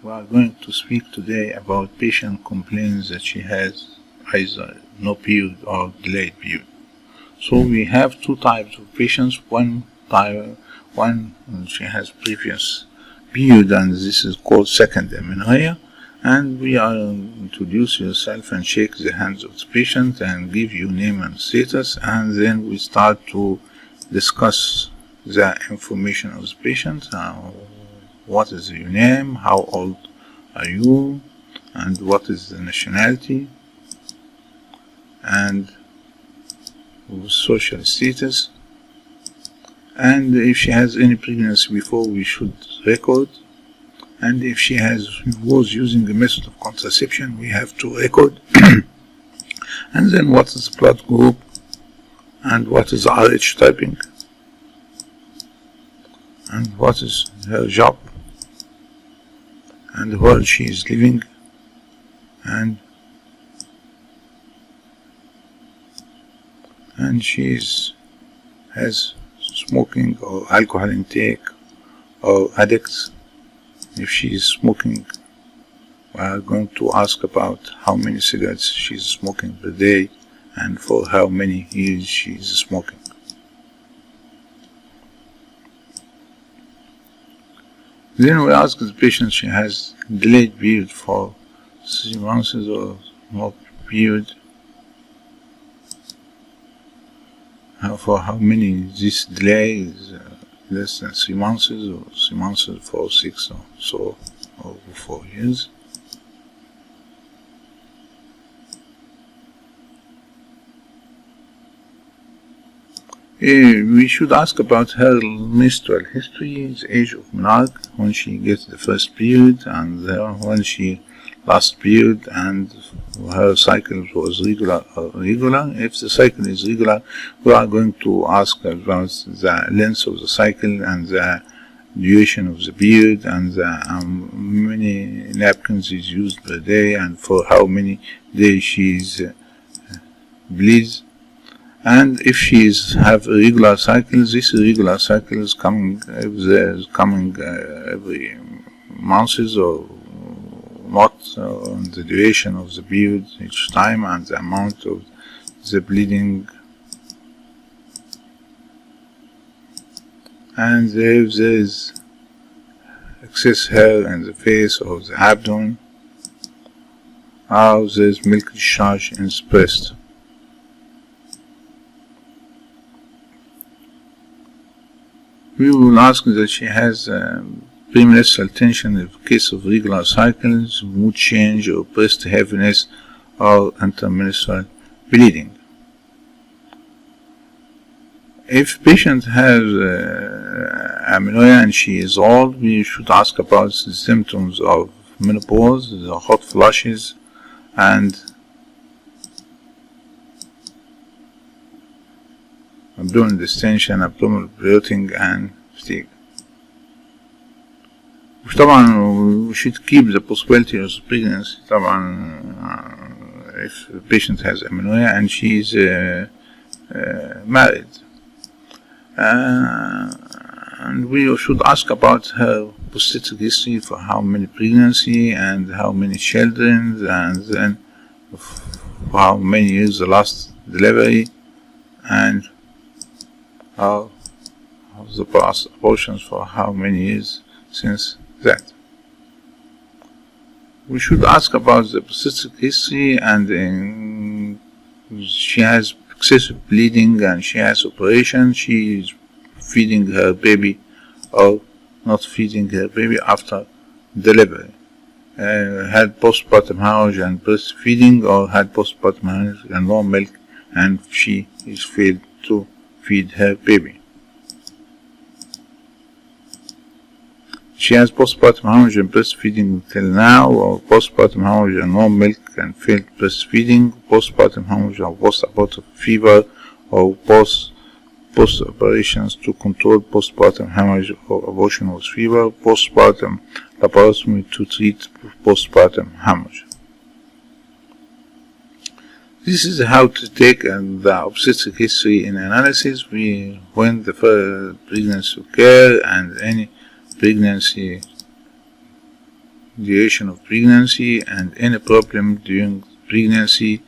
We are going to speak today about patient complains that she has either no period or delayed period. So we have two types of patients. One she has previous period, and this is called second amenorrhea. And we are introduce yourself and shake the hands of the patient and give you name and status, and then we start to discuss the information of the patient. What is your name? How old are you? And what is the nationality? And social status. And if she has any pregnancy before, we should record. And if she was using the method of contraception, we have to record. And then what is the blood group? And what is RH typing? And what is her job? And where she is living, and she has smoking or alcohol intake or addicts. If she is smoking, we are going to ask about how many cigarettes she is smoking per day and for how many years she is smoking. Then we ask the patient she has delayed period for 3 months or more period. For how many this delay is less than 3 months or 3 months for 6 or so or 4 years. We should ask about her menstrual history, the age of menarche, when she gets the first period, and when she last period, and her cycle was regular or irregular. If the cycle is regular, we are going to ask about the length of the cycle and the duration of the period, and how many napkins is used per day, and for how many days she bleeds. And if she have irregular cycles, this irregular cycle is coming every month or not, on the duration of the period each time, and the amount of the bleeding. And if there is excess hair in the face or the abdomen, or there is milk discharge in the breast. We will ask that she has premenstrual tension in case of regular cycles, mood change, or breast heaviness, or intermenstrual bleeding. If patient has amenorrhea and she is old, we should ask about the symptoms of menopause, the hot flushes, and abdominal distension, abdominal bloating, and fatigue. طبعا we should keep the possibility of pregnancy. طبعا if the patient has amenorrhea and she is married, and we should ask about her obstetric history, for how many pregnancy and how many children, and then for how many years the last delivery, and how the past abortions, for how many years since that. We should ask about the obstetric history, and she has excessive bleeding and she has operation. She is feeding her baby or not feeding her baby after delivery. Had postpartum hemorrhage and breastfeeding, or had postpartum hemorrhage and no milk, and she is failed to feed her baby. She has postpartum hemorrhage and breastfeeding till now, or postpartum hemorrhage and no milk and failed breastfeeding, postpartum hemorrhage or post-abortive fever, or post-operations to control postpartum hemorrhage or abortion with fever, postpartum laparotomy to treat postpartum hemorrhage. This is how to take the obstetric history in analysis when the first pregnancy occurs and any pregnancy duration of pregnancy and any problem during pregnancy,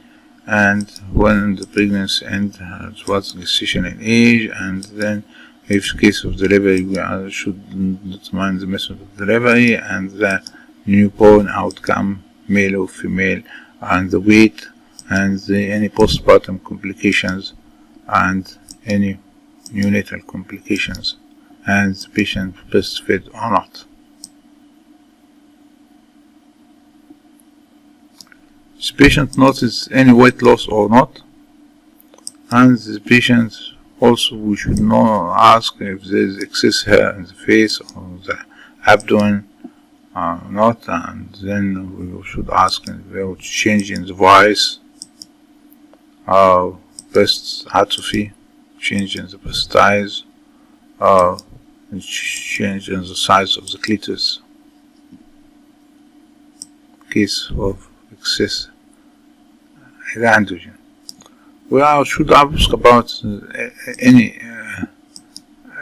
and when the pregnancy ends, what's gestational age, and then if case of delivery, we should determine the method of delivery and the newborn outcome, male or female, and the weight, and any postpartum complications, and any neonatal complications, and the patient breastfed or not. The patient notices any weight loss or not, and the patient also, we should ask if there is excess hair in the face or the abdomen or not, and then we should ask about change in the voice, or breast atrophy, change in the breast size, or change in the size of the clitoris, case of excess androgen. We should ask about any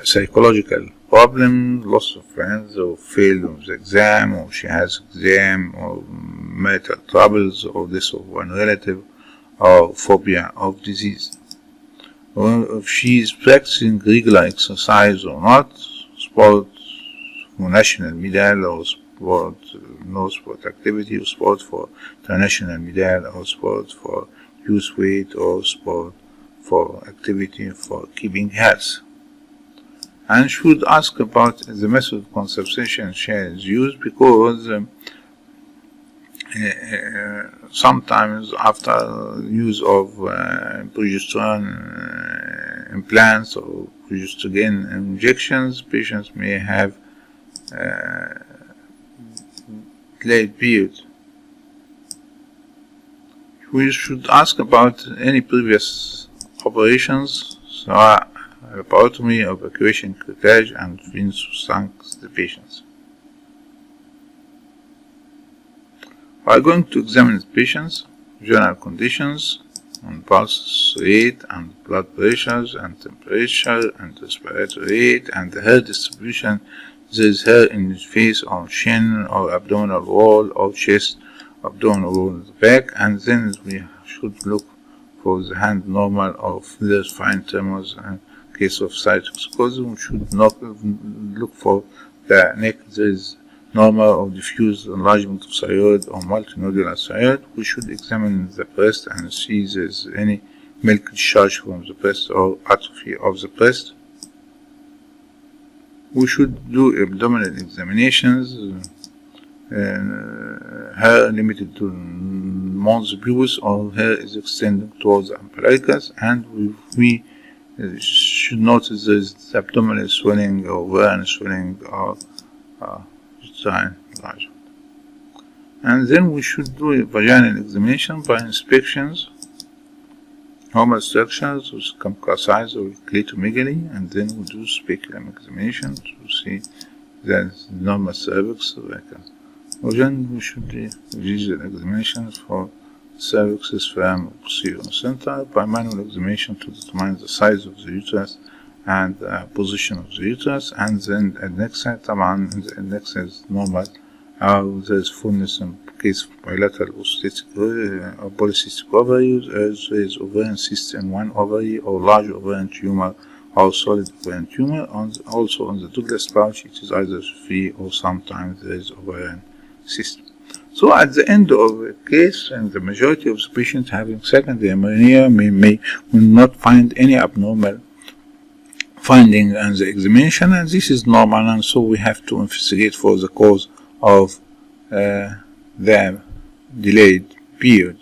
psychological problem, loss of friends, or failed on the exam, or she has exam, or marital troubles, or death of one relative, or phobia of disease. Or if she is practicing regular exercise or not, sport for national medal, or sport, no sport activity, or sport for international medal, or sport for lose weight, or sport for activity for keeping health. And should ask about the method of contraception she has used, because sometimes after use of progesterone implants or progesterone injections, patients may have delayed period. We should ask about any previous operations, so laparotomy, evacuation, curettage, and venous sunk the patients. We are going to examine the patients, general conditions, on pulse rate, and blood pressures, and temperature, and respiratory rate, and the hair distribution. There is hair in the face, or chin, or abdominal wall, or chest, abdominal wall in the back, and then we should look for the hand normal, or if there's fine tremors. In case of cytotoxicity, we should not look for the neck. There is normal or diffuse enlargement of thyroid or multinodular thyroid. We should examine the breast and see if there is any milk discharge from the breast or atrophy of the breast. We should do abdominal examinations, hair limited to mons pubis, or hair is extending towards the umbilicus, and we should notice there is abdominal swelling, or ovarian swelling, or uterine enlargement. And then we should do a vaginal examination by inspections, normal structures with circumcision or clitomegaly, and then we do speculum examination to see the normal cervix. Then we should do visual examination for cervix, sperm, posterior center, by manual examination to determine the size of the uterus and position of the uterus, and then the next side, the next is normal, there is fullness in case of bilateral polycystic ovary, there is ovarian cyst in one ovary, or large ovarian tumor, or solid ovarian tumor. Also on the Douglas pouch, it is either free, or sometimes there is ovarian cyst. So at the end of the case, and the majority of the patients having secondary amenorrhea will not find any abnormal finding on the examination, and this is normal, and so we have to investigate for the cause of the delayed period.